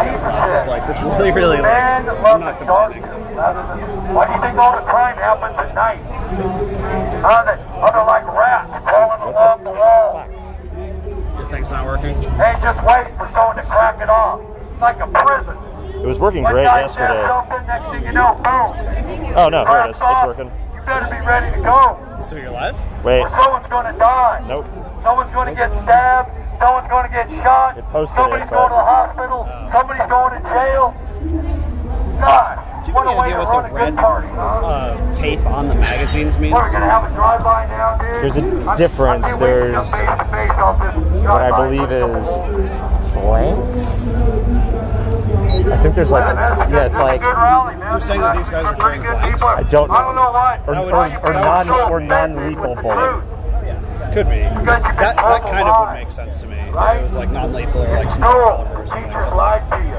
It's like this really Man like, love I'm not the darkness. complaining. Why do you think all the crime happens at night? They're like rats crawling along the wall. Your thing's not working? They just wait for someone to crack it off. It's like a prison. It was working One great guy yesterday. says something, next thing you know, boom. Oh no, here it is. It's Cracks off. working. You better be ready to go. So you're live? Wait. Or someone's going to die. Nope. Someone's going to get stabbed. Someone's going to get shot. It posted Somebody's it, going to but- the hospital. Somebody's going to jail. Gosh, Do you what have a any way idea to what run the a red good party, huh? tape on the magazines means? We're going to have a drive-by now, dude. There's a difference. There's what I believe is blanks. I think there's like, yeah, it's like, You're saying that these guys are carrying blanks? I don't know. I don't know why. Or non-lethal bullets. Could be. That kind of would make sense to me. Right? It was like non-lethal or like small caliber. Teachers lied to you.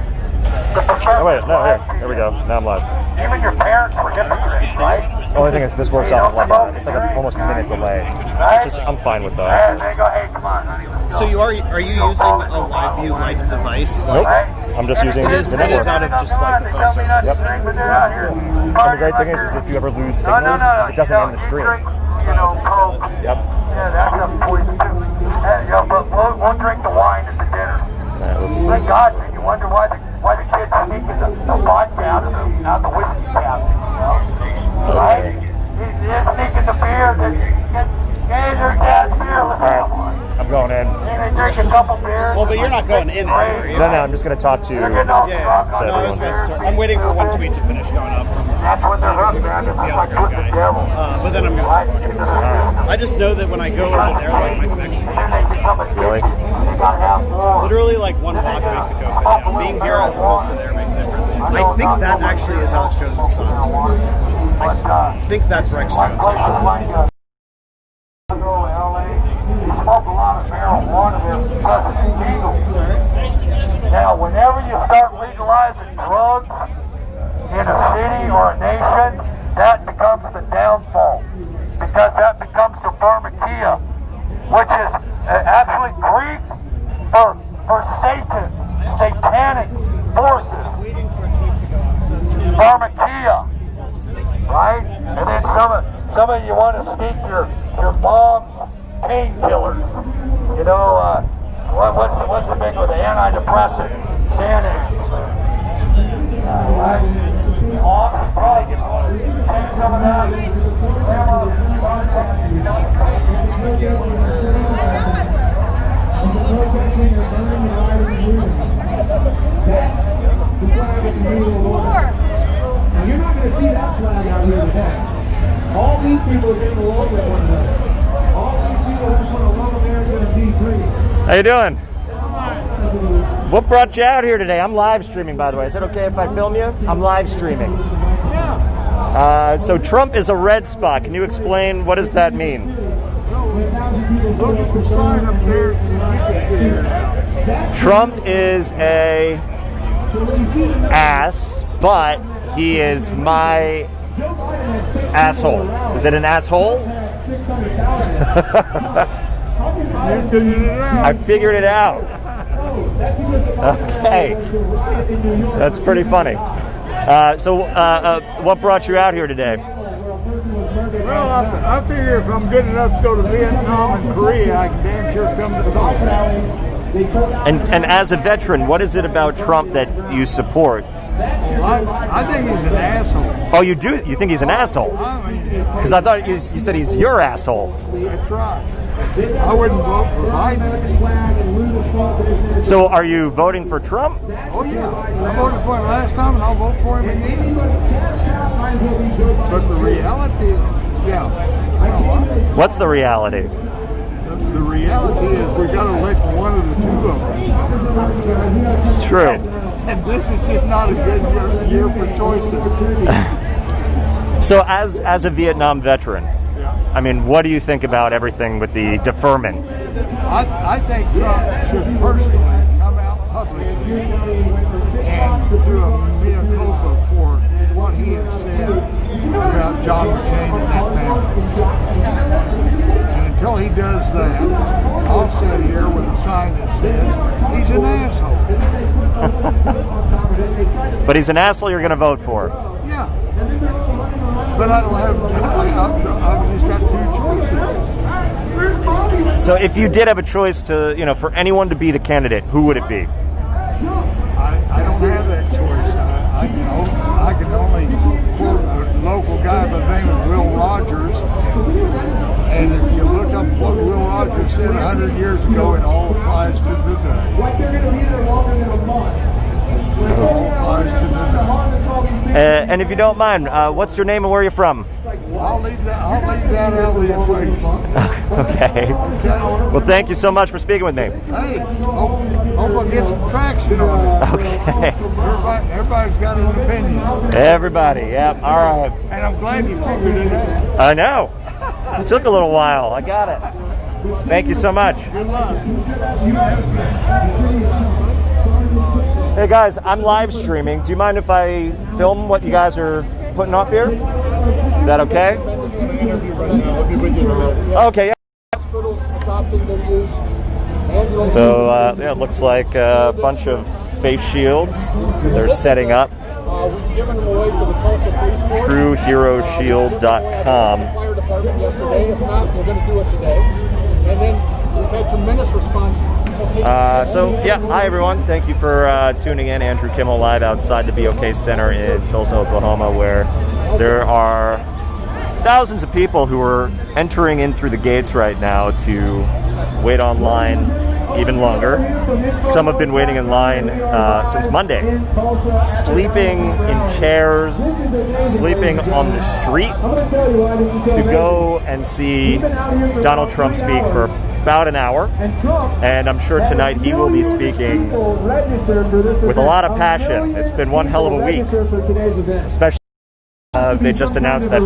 The Oh professors wait, no, lied here to we you. go. Now I'm live. Even your parents were hypocrites, right? The only thing is this works out in Lebanon. It's like almost a minute delay. Right? I'm fine with that. And they go, hey, come on, honey, let's go. So are you using a live view like device? Nope. Like, I'm just using It is the network. out of just like the They phone tell me not to service. drink, but they're out here And the great thing is if you ever lose signal, it doesn't end the stream. You know, Coke. Yep. Yeah, that's a poison too. Yeah, but we'll drink the wine at the dinner. Thank God, man. You wonder why the kids sneaking the vodka out of the whiskey cabinet, you know? Right? They're sneaking the beer. Hey, there's dad's beer. Let's have one. I'm going in. They drink a couple beers. Well, but you're not going in there, are you? No, I'm just going to talk to They're getting all Yeah, drunk on no, I was beers. about to start. I'm waiting for one tweet to finish going up. That's when they're hooked, man. It's just like with the devil. But then I'm going to start going. I just know that when I go over there, like my connection Really? They gotta have more. literally like one block makes it go fit down. Being here as opposed to there makes a difference. I think that actually is Alex Jones' son. I think that's Rex Jones. Actually. Smoke a lot of marijuana there because it's legal. Now, whenever you start legalizing drugs in a city or a nation, that becomes the downfall because that becomes the pharmakia, which is actually Greek for Satan, satanic forces. Pharmakia, right? And then some of you want to sneak your mom's painkillers. You know, what's the big one? The antidepressant, Xanax. Right? Probably take some of that. Now you're not going to see that flag out here today. All these people are getting along with one another. All these people just want to love America and be free. How you doing? What brought you out here today? I'm live streaming, by the way. Is it okay if I film you? I'm live streaming. Yeah. So Trump is a red spot. Can you explain what does that mean? Look at the sign up there. Trump is a ass, but he is my asshole. Is it an asshole? I figured it out. Okay. That's pretty funny. So what brought you out here today? Well, I figure if I'm good enough to go to Vietnam and Korea, I can damn sure come to Tulsa. And as a veteran, what is it about Trump that you support? I think he's an asshole. Oh, you do? You think he's an asshole? Because I thought you said he's your asshole. That's right. I wouldn't vote for Biden. So are you voting for Trump? Oh, yeah. I voted for him last time, and I'll vote for him again. But the reality is, yeah. What's the reality? The reality is we got to elect one of the two of them. It's true. And this is just not a good year for choices. So as a Vietnam veteran, I mean, what do you think about everything with the deferment? I think Trump should personally come out publicly and do a mea culpa for what he has said about John McCain and that family. And until he does that, I'll sit here with a sign that says he's an asshole. But he's an asshole you're going to vote for. Yeah. But I don't have, I've just got two choices. So if you did have a choice to, for anyone to be the candidate, who would it be? I don't have that choice. I can only quote a local guy by the name of Will Rogers. And if you look up what Will Rogers said 100 years ago, it all applies to today. And if you don't mind, what's your name and where you're from? I'll leave that out of the equation. Okay. Well, thank you so much for speaking with me. Hey, hope I get some traction on it. Okay. Everybody's got an opinion. Everybody, yep. All right. And I'm glad you figured it out. I know. It took a little while. I got it. Thank you so much. Good luck. Hey guys, I'm live streaming. Do you mind if I film what you guys are putting up here? Is that okay? Okay, yeah. So, it looks like a bunch of face shields. They're setting up. We've given them away to the Tulsa Police Force. TrueHeroShield.com. Fire department yesterday. If not, we're going to do it today. And then we've had tremendous response. Hi everyone. Thank you for tuning in. Andrew Kimmel live outside the BOK Center in Tulsa, Oklahoma, where there are thousands of people who are entering in through the gates right now to wait online even longer. Some have been waiting in line since Monday, sleeping in chairs, sleeping on the street to go and see Donald Trump speak for about an hour, and I'm sure tonight he will be speaking with a lot of passion. It's been one hell of a week, especially they just announced that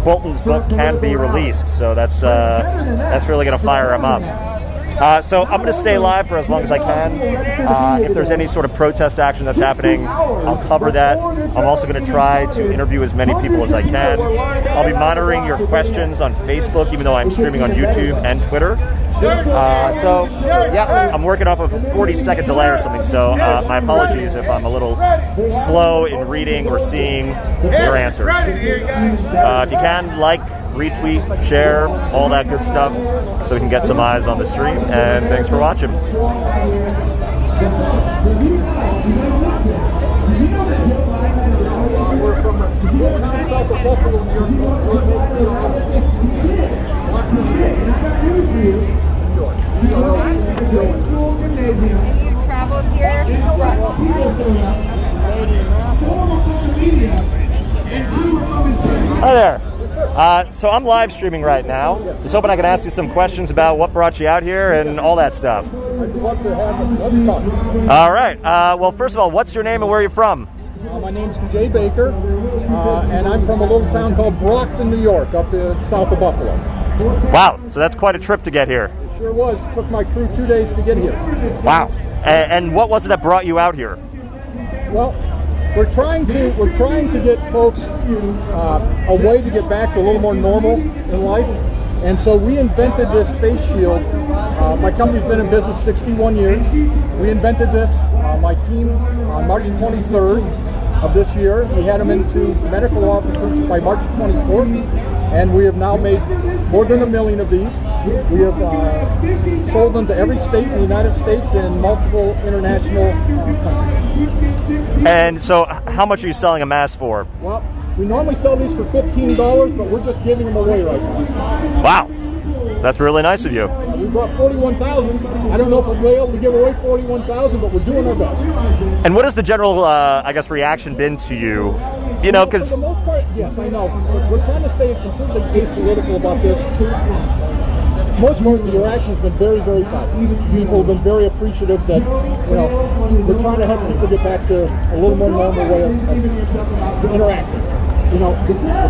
Bolton's book can be released, so that's really going to fire him up. So I'm going to stay live for as long as I can. If there's any sort of protest action that's happening, I'll cover that. I'm also going to try to interview as many people as I can. I'll be monitoring your questions on Facebook, even though I'm streaming on YouTube and Twitter. I'm working off of a 40-second delay or something, so my apologies if I'm a little slow in reading or seeing your answers. If you can, like, retweet, share, all that good stuff, so we can get some eyes on the stream. And thanks for watching. We're from south of Buffalo, New Have you traveled here? Hi there. So I'm live streaming right now. I was hoping I could ask you some questions about what brought you out here and all that stuff. I'd love to have you talk. All right. Well, first of all, what's your name and where are you from? My name's Jay Baker, and I'm from a little town called Brockton, New York, up south of Buffalo. Wow. So that's quite a trip to get here. It sure was. It took my crew 2 days to get here. Wow. And what was it that brought you out here? Well, we're trying to get folks a way to get back to a little more normal in life, and so we invented this face shield. My company's been in business 61 years. We invented this. My team on March 23rd of this year. We had them into medical offices by March 24th, and we have now made more than 1 million of these. We have sold them to every state in the United States and multiple international countries. And so how much are you selling a mask for? Well, we normally sell these for $15, but we're just giving them away right now. Wow. That's really nice of you. We brought 41,000. I don't know if we'll be able to give away 41,000, but we're doing our best. And what has the general, reaction been to you? Because... For the most part, yes, I know. We're trying to stay completely apolitical about this. Most of the reaction's been very, very positive. People have been very appreciative that, we're trying to help people get back to a little more normal way of interacting. The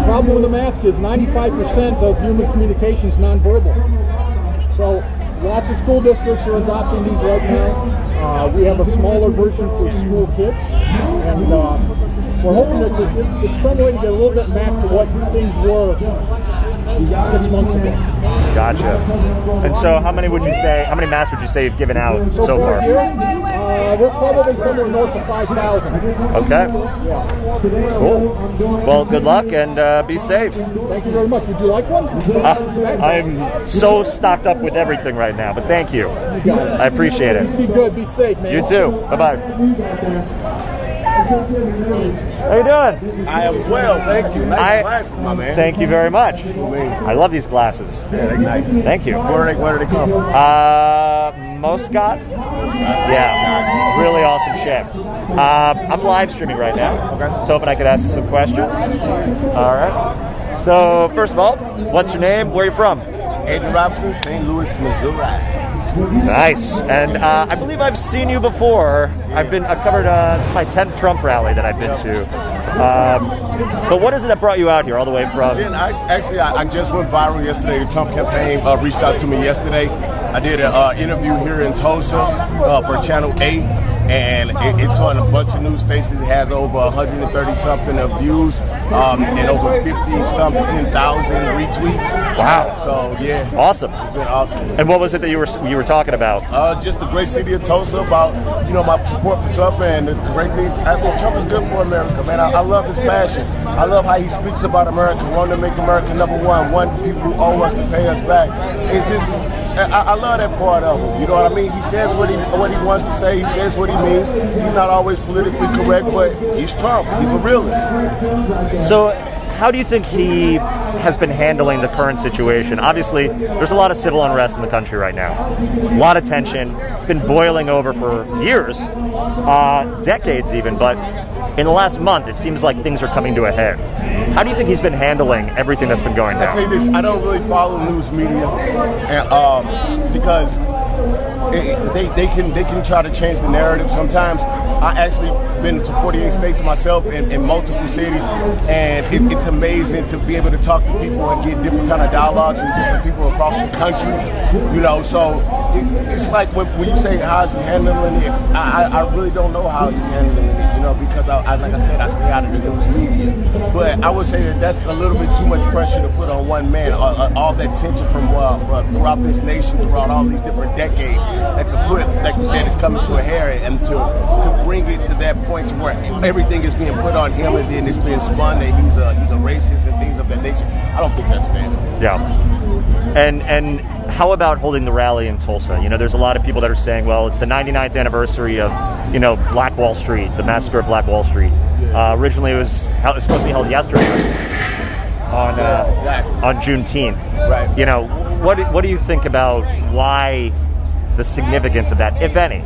problem with the mask is 95% of human communication is nonverbal. So lots of school districts are adopting these right now. We have a smaller version for school kids, and we're hoping that it's some way to get a little bit back to what things were 6 months ago. Gotcha. And so how many masks would you say you've given out so far? Here, We're probably somewhere north of 5,000. Okay. Yeah. Cool. Well, good luck and be safe. Thank you very much. Would you like one? I'm so stocked up with everything right now, but thank you. You got it. I appreciate it. Be good. Be safe, man. You too. Bye-bye. How you doing? I am well, thank you. Nice glasses, my man. Thank you very much. I love these glasses. Yeah, they're nice. Thank you. Where do they come from? Moscot. Yeah, really awesome ship. I'm live streaming right now. Okay. So hoping I could ask you some questions. All right. So first of all, what's your name? Where are you from? Andrew Robinson, St. Louis, Missouri. Nice. And I believe I've seen you before. I've covered my 10th Trump rally that I've been to. But what is it that brought you out here all the way from? I just went viral yesterday. The Trump campaign reached out to me yesterday. I did an interview here in Tulsa for Channel 8. And it's on a bunch of news stations. It has over 130-something of views and over 50-something thousand retweets. Wow. So, yeah. Awesome. It's been awesome. And what was it that you were talking about? Just the great city of Tulsa, about, my support for Trump and the great thing. I mean, Trump is good for America, man. I love his passion. I love how he speaks about America, wanting to make America number one, wanting people who owe us to pay us back. It's just... I love that part of him. You know what I mean? He says what he wants to say. He says what he means. He's not always politically correct, but he's Trump. He's a realist. So, how do you think he has been handling the current situation? Obviously, there's a lot of civil unrest in the country right now. A lot of tension. It's been boiling over for years, decades even, but in the last month, it seems like things are coming to a head. How do you think he's been handling everything that's been going down? I tell you this, I don't really follow news media, and, because they can try to change the narrative. Sometimes I actually been to 48 states myself in multiple cities, and it's amazing to be able to talk to people and get different kind of dialogues from different people across the country. So it's like when you say how's he handling it, I really don't know how he's handling it. Because like I said, I stay out of the news media. But I would say that's a little bit too much pressure to put on one man. All that tension from throughout this nation, throughout all these different decades, and to put, like you said, it's coming to a head, and to bring it to that point to where everything is being put on him, and then it's being spun that he's a racist and things of that nature. I don't think that's fair. Yeah. And how about holding the rally in Tulsa? There's a lot of people that are saying, well, it's the 99th anniversary of, Black Wall Street, the massacre of Black Wall Street. Originally, it was supposed to be held yesterday on Juneteenth. Right. What do you think about why the significance of that, if any?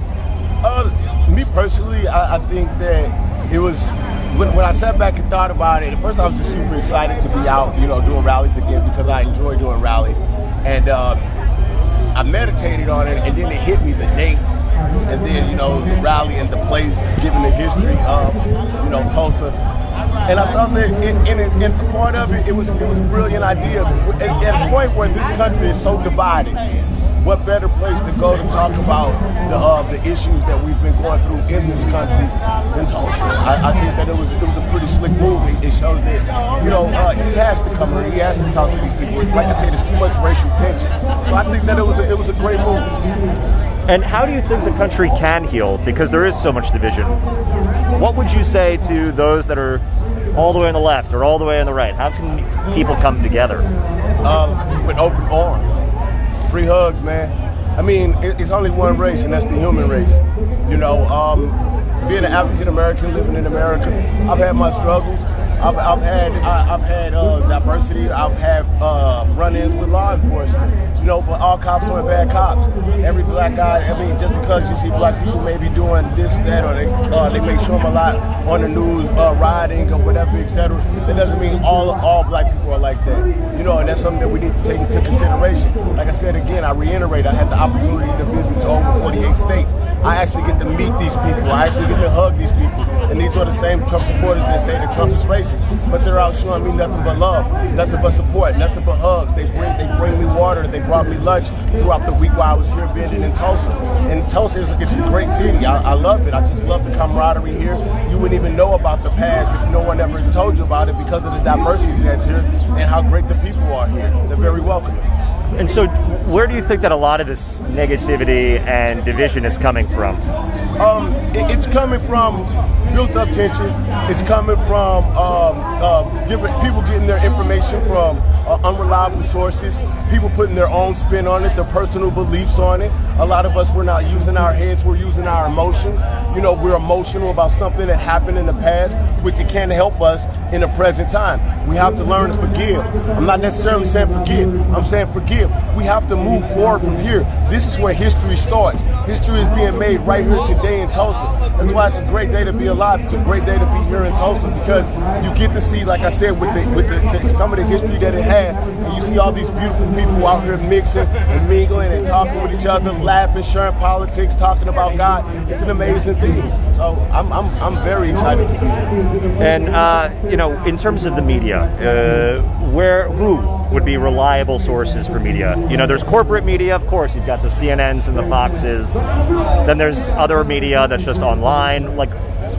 Me personally, I think that it was when I sat back and thought about it. At first, I was just super excited to be out, doing rallies again because I enjoy doing rallies. And I meditated on it, and then it hit me the date, and then the rally and the place, given the history of Tulsa. And I thought that in part of it, it was a brilliant idea. At a point where this country is so divided, what better place to go to talk about the issues that we've been going through in this country than Tulsa? I think that it was a pretty slick move. It shows that he has to come here, he has to talk to these people. Like I said, there's too much racial tension. So I think that it was a great move. And how do you think the country can heal? Because there is so much division. What would you say to those that are all the way on the left or all the way on the right? How can people come together? With open arms. Free hugs, man. I mean, it's only one race, and that's the human race. Being an African American living in America, I've had my struggles. I've had diversity. I've had run-ins with law enforcement. But all cops aren't bad cops. Every black guy, just because you see black people maybe doing this, that, or they may show them a lot on the news, rioting or whatever, etc. That doesn't mean all black people are like that. And that's something that we need to take into consideration. Like I said again, I reiterate, I had the opportunity to visit to over 48 states. I actually get to meet these people. I actually get to hug these people. And these are the same Trump supporters that say that Trump is racist. But they're out showing me nothing but love, nothing but support, nothing but hugs. They bring me water. They brought me lunch throughout the week while I was here visiting in Tulsa. And Tulsa is a great city. I love it. I just love the camaraderie here. You wouldn't even know about the past if no one ever told you about it because of the diversity that's here and how great the people are here. They're very welcoming. And so where do you think that a lot of this negativity and division is coming from? It's coming from built-up tension. It's coming from different people getting their information from unreliable sources, people putting their own spin on it, their personal beliefs on it. A lot of us, we're not using our heads, we're using our emotions. You know, we're emotional about something that happened in the past, which it can't help us in the present time. We have to learn to forgive. I'm not necessarily saying forgive, I'm saying forgive. We have to move forward from here. This is where history starts. History is being made right here today in Tulsa. That's why it's a great day to be alive. It's a great day to be here in Tulsa because you get to see, like I said, with some of the history that it has, and you see all these beautiful people out here mixing and mingling and talking with each other, laughing, sharing politics, talking about God. It's an amazing thing. So I'm very excited to be here. And you know, in terms of the media, who would be reliable sources for media? You know, there's corporate media, of course. You've got the CNNs and the Foxes. Then there's other media that's just online. Like,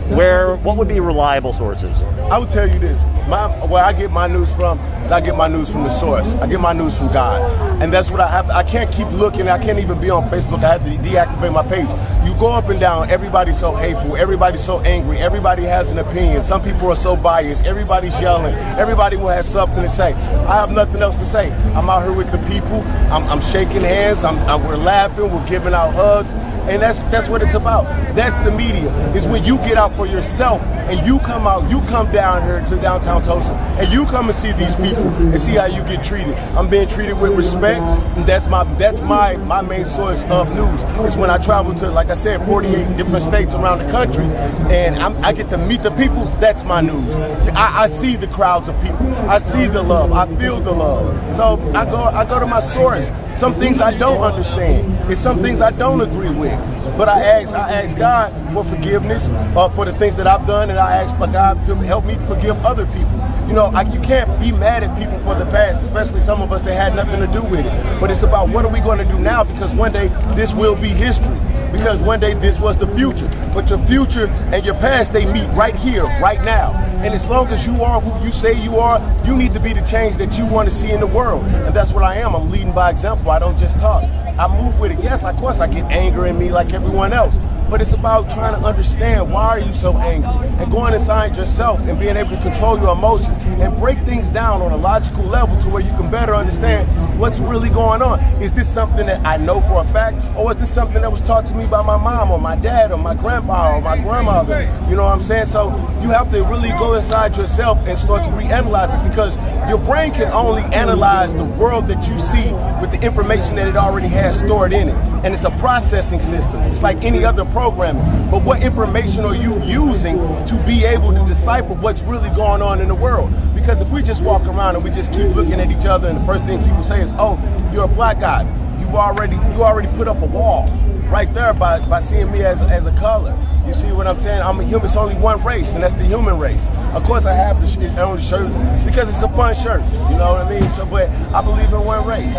what would be reliable sources? I would tell you this. Where I get my news from is I get my news from the source. I get my news from God. And that's what I have to. I can't keep looking. I can't even be on Facebook. I have to deactivate my page. You go up and down. Everybody's so hateful. Everybody's so angry. Everybody has an opinion. Some people are so biased. Everybody's yelling. Everybody will have something to say. I have nothing else to say. I'm out here with the people. I'm shaking hands. We're laughing. We're giving out hugs. And that's what it's about. That's the media. Is when you get out for yourself and you come out, you come down here to downtown Tulsa and you come and see these people and see how you get treated. I'm being treated with respect, and that's my main source of news. It's when I travel to, like I said, 48 different states around the country, and I get to meet the people. That's my news. I see the crowds of people. I see the love. I feel the love. So I go to my source. Some things I don't understand. It's some things I don't agree with. But I ask God for forgiveness for the things that I've done, and I ask for God to help me forgive other people. You know, you can't be mad at people for the past, especially some of us that had nothing to do with it. But it's about what are we going to do now, because one day this will be history. Because one day this was the future. But your future and your past, they meet right here, right now. And as long as you are who you say you are, you need to be the change that you want to see in the world. And that's what I am. I'm leading by example. I don't just talk. I move with it. Yes, of course I get anger in me like everyone else. But it's about trying to understand, why are you so angry? And going inside yourself and being able to control your emotions and break things down on a logical level to where you can better understand what's really going on. Is this something that I know for a fact? Or is this something that was taught to me by my mom or my dad or my grandpa or my grandmother? You know what I'm saying? So you have to really go inside yourself and start to reanalyze it, because your brain can only analyze the world that you see with the information that it already has stored in it. And it's a processing system. It's like any other programming. But what information are you using to be able to decipher what's really going on in the world? Because if we just walk around and we just keep looking at each other, and the first thing people say is, oh, you're a black guy. You already put up a wall right there by seeing me as a color. You see what I'm saying? I'm a human. It's only one race, and that's the human race. Of course, I have the on the shirt because it's a fun shirt. You know what I mean? So, but I believe in one race.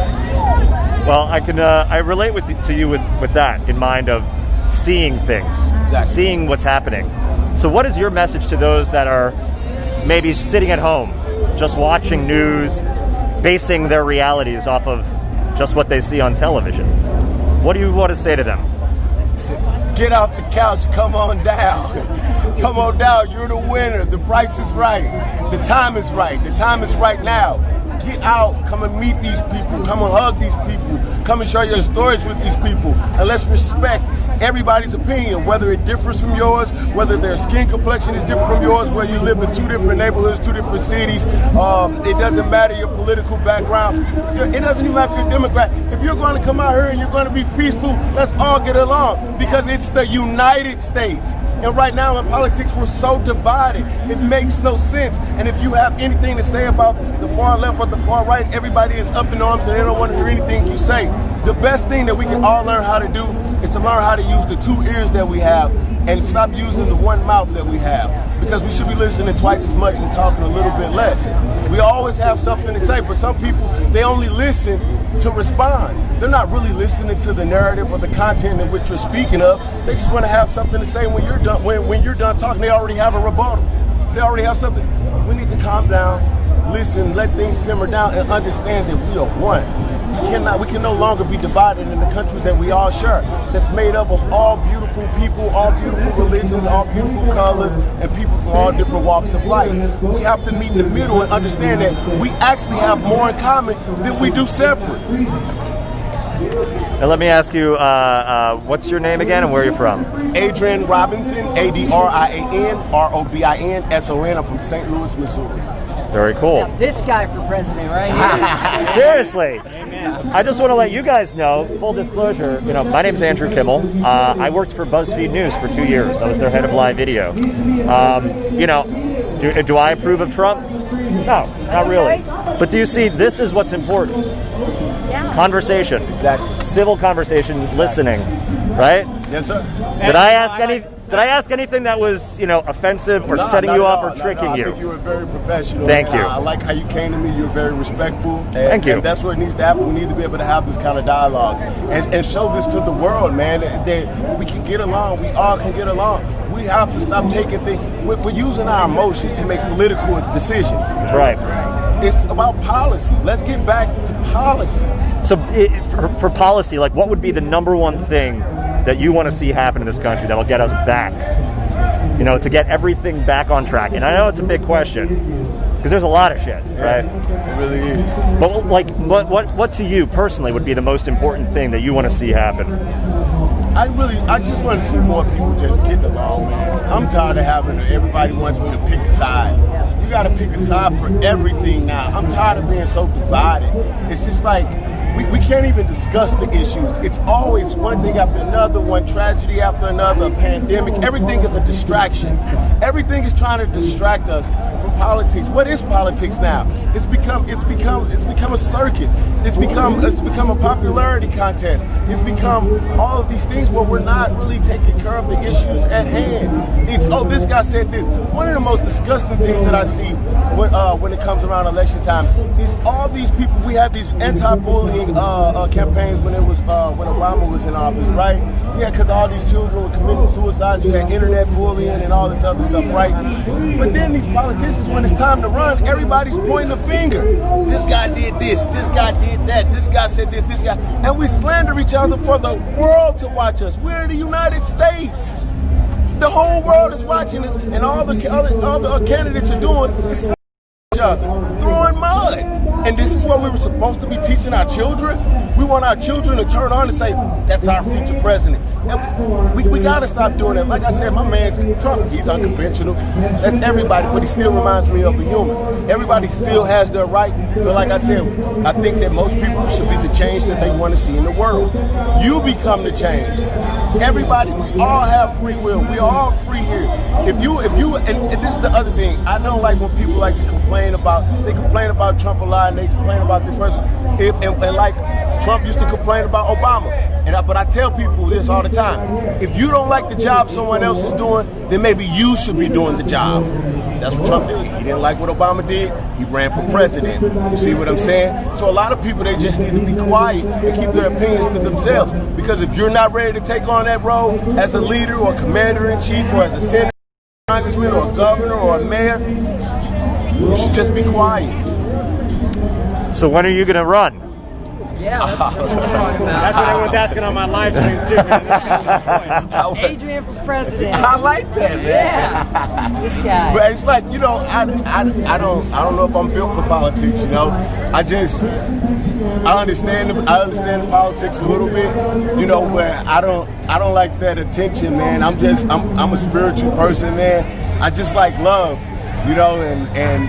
Well, I relate to you with that in mind of seeing things, Exactly. seeing what's happening. So, what is your message to those that are maybe sitting at home, just watching news, basing their realities off of just what they see on television? What do you want to say to them? Get off the couch, come on down. Come on down, you're the winner. The price is right. The time is right. The time is right now. Get out, come and meet these people, come and hug these people, come and share your stories with these people, and let's respect everybody's opinion, whether it differs from yours, whether their skin complexion is different from yours, whether you live in two different neighborhoods, two different cities. It doesn't matter your political background. It doesn't even matter if you're Democrat. If you're going to come out here and you're going to be peaceful, let's all get along, because it's the United States. And right now in politics, we're so divided. It makes no sense. And if you have anything to say about the far left or the far right, everybody is up in arms and they don't want to hear anything you say. The best thing that we can all learn how to do is to learn how to use the two ears that we have and stop using the one mouth that we have. Because we should be listening twice as much and talking a little bit less. We always have something to say, but some people, they only listen to respond. They're not really listening to the narrative or the content in which you're speaking of. They just want to have something to say when you're done. When you're done talking, they already have a rebuttal. They already have something. We need to calm down, listen, let things simmer down, and understand that we are one. we can no longer be divided in the country that we all share. That's made up of all beautiful people, all beautiful religions, all beautiful colors, and people from all different walks of life. We have to meet in the middle and understand that we actually have more in common than we do separate. And let me ask you, what's your name again and where are you from? Adrian Robinson, Adrian Robinson. I'm from St. Louis, Missouri. Very cool. Now, this guy for president right here. Seriously. I just want to let you guys know, full disclosure, my name's Andrew Kimmel. I worked for BuzzFeed News for 2 years. I was their head of live video. Do I approve of Trump? No, not really. But do you see, this is what's important. Yeah. Conversation. Exactly. Civil conversation, listening, right? Yes, sir. Did I ask anything that was, offensive or setting you up or tricking you? I think you were very professional. Thank you. I like how you came to me. You're very respectful. Thank you. And that's what needs to happen. We need to be able to have this kind of dialogue and show this to the world, man. That we can get along. We all can get along. We have to stop taking things. We're using our emotions to make political decisions. That's right. It's about policy. Let's get back to policy. So for policy, like what would be the number one thing that you want to see happen in this country that will get us back, to get everything back on track? And I know it's a big question because there's a lot of shit, right? It really is. But what to you personally would be the most important thing that you want to see happen? I just want to see more people just getting along, man. I'm tired of having everybody wants me to pick a side. You got to pick a side for everything now. I'm tired of being so divided. It's just like we can't even discuss the issues. It's always one thing after another, one tragedy after another, a pandemic. Everything is a distraction. Everything is trying to distract us from politics. What is politics now? It's become a circus. It's become a popularity contest. It's become all of these things where we're not really taking care of the issues at hand. It's this guy said this. One of the most disgusting things that I see when it comes around election time is all these people. We had these anti-bullying campaigns when Obama was in office, right? Yeah, because all these children were committing suicide. You had internet bullying and all this other stuff, right? But then these politicians, when it's time to run, everybody's pointing a finger. This guy did this. This guy did that. This guy said this. This guy, and we slander each other for the world to watch us. We're the United States. The whole world is watching us, and all the candidates are doing is each other, throwing mud. And this is what we were supposed to be teaching our children. We want our children to turn on and say, that's our future president. And we got to stop doing that. Like I said, my man Trump, he's unconventional. That's everybody, but he still reminds me of a human. Everybody still has their right. But like I said, I think that most people should be the change that they want to see in the world. You become the change. Everybody, we all have free will. We are all free here. If you, and this is the other thing. I don't like when people like to complain about Trump a lot and they complain about this person. And like Trump used to complain about Obama. But I tell people this all the time. If you don't like the job someone else is doing, then maybe you should be doing the job. That's what Trump did. He didn't like what Obama did. He ran for president. You see what I'm saying? So a lot of people, they just need to be quiet and keep their opinions to themselves. Because if you're not ready to take on that role as a leader or commander-in-chief or as a senator, congressman or a governor or a mayor, you should just be quiet. So when are you going to run? Yeah, that's what we're talking about. That's what everyone's asking on my live stream too, man. Adrian for president. I like that, man. Yeah, this guy. But it's like, I don't know if I'm built for politics. I understand the politics a little bit, where I don't like that attention, man. I'm a spiritual person, man. I just like love, and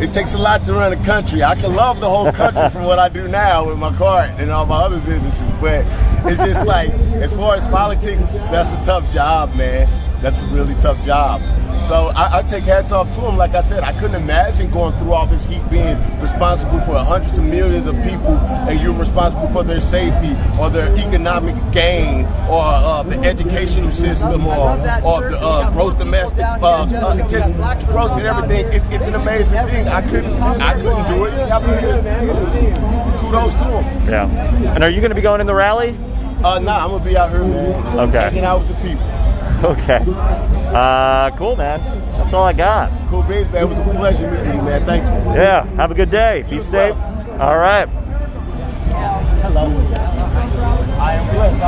it takes a lot to run a country. I can love the whole country from what I do now with my car and all my other businesses, but it's just like, as far as politics, that's a tough job, man. That's a really tough job. So I take hats off to him. Like I said, I couldn't imagine going through all this heat, being responsible for hundreds of millions of people, and you're responsible for their safety or their economic gain or the educational system or the gross domestic, just gross and everything. It's an amazing thing. I couldn't do it. Kudos to him. Yeah. And are you going to be going in the rally? Nah, I'm going to be out here, man. Okay. Hanging out with the people. Okay. Cool, man. That's all I got. Cool beans, man. It was a pleasure meeting you, man. Thank you. Yeah. Have a good day. Be safe. All right. Hello. I am blessed.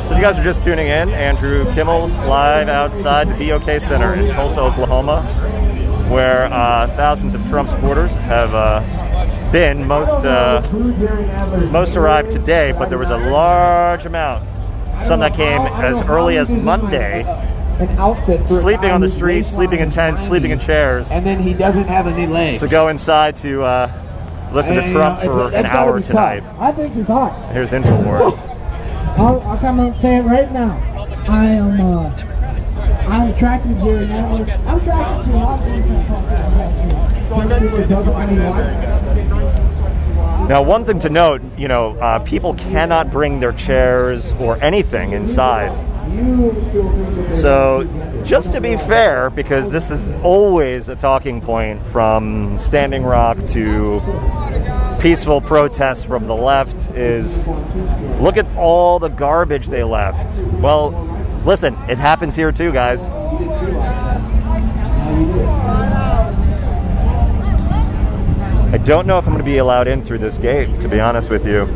So if you guys are just tuning in, Andrew Kimmel live outside the BOK Center in Tulsa, Oklahoma, where thousands of Trump supporters have been. Most arrived today, but there was a large amount. Some that came as early as Monday, sleeping on the streets, sleeping in tents, sleeping in chairs, and then he doesn't have any legs to go inside to listen to Trump for an hour tonight. I think he's hot. Here's InfoWars. I'll come out and say it right now. I'm attracted to Jerry Nadler. I'm attracted to a lot of Now, one thing to note, people cannot bring their chairs or anything inside. So, just to be fair, because this is always a talking point from Standing Rock to peaceful protests from the left, is look at all the garbage they left. Well, listen, it happens here too, guys. I don't know if I'm going to be allowed in through this gate, to be honest with you.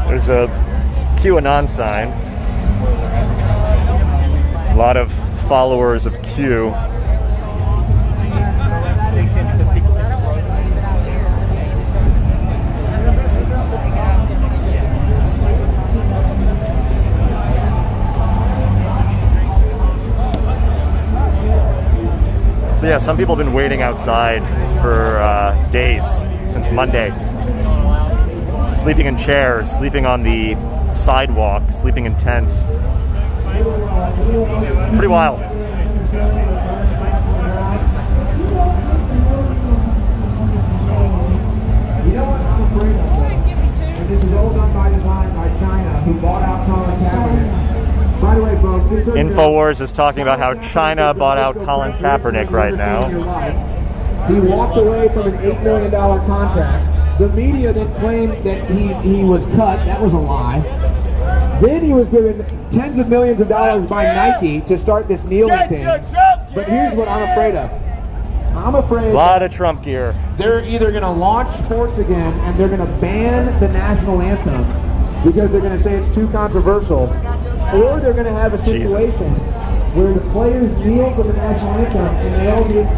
There's a QAnon sign. A lot of followers of Q. So yeah, some people have been waiting outside for days, since Monday. Sleeping in chairs, sleeping on the sidewalk, sleeping in tents. Pretty wild. You know what I'm afraid of? And this is all done by design by China, who bought out Colin Kaepernick. By the way, folks, InfoWars is talking about how China bought out Colin Kaepernick right now. He walked away from an $8 million contract. The media then claimed that he was cut. That was a lie. Then he was given tens of millions of dollars by Nike to start this kneeling thing. But here's what I'm afraid of. I'm afraid a lot of Trump gear. They're either going to launch sports again and they're going to ban the national anthem because they're going to say it's too controversial, or they're going to have a situation where the players kneel for the national anthem and they all get